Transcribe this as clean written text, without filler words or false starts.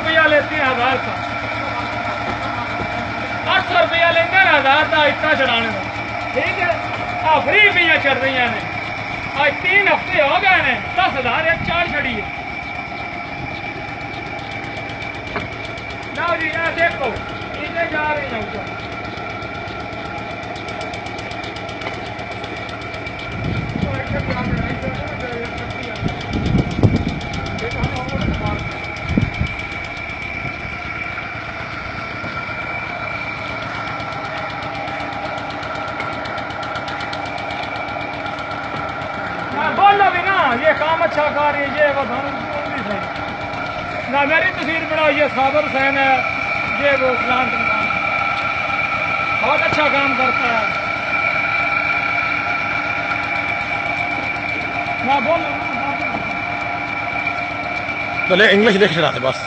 रुपया लेते हैं 1000 का, 800 रुपया लेंगे 1000 का इतना चढ़ाने का, ठीक है। फ्री पियाँ चढ़ रही ने, आज 3 हफ्ते हो गए ने, 10,000 एक चाल चढ़ी है। ना जी यहाँ देखो इतने जा रही हैं ऊपर, बोलो भी ना ये काम अच्छा कर रही है, ये वो सही ना, मेरी तस्वीर बनाओ, ये साबर हुसैन है, ये वो फलान बहुत अच्छा काम करता है ना। बोलो तो ले इंग्लिश देख रहा था बस।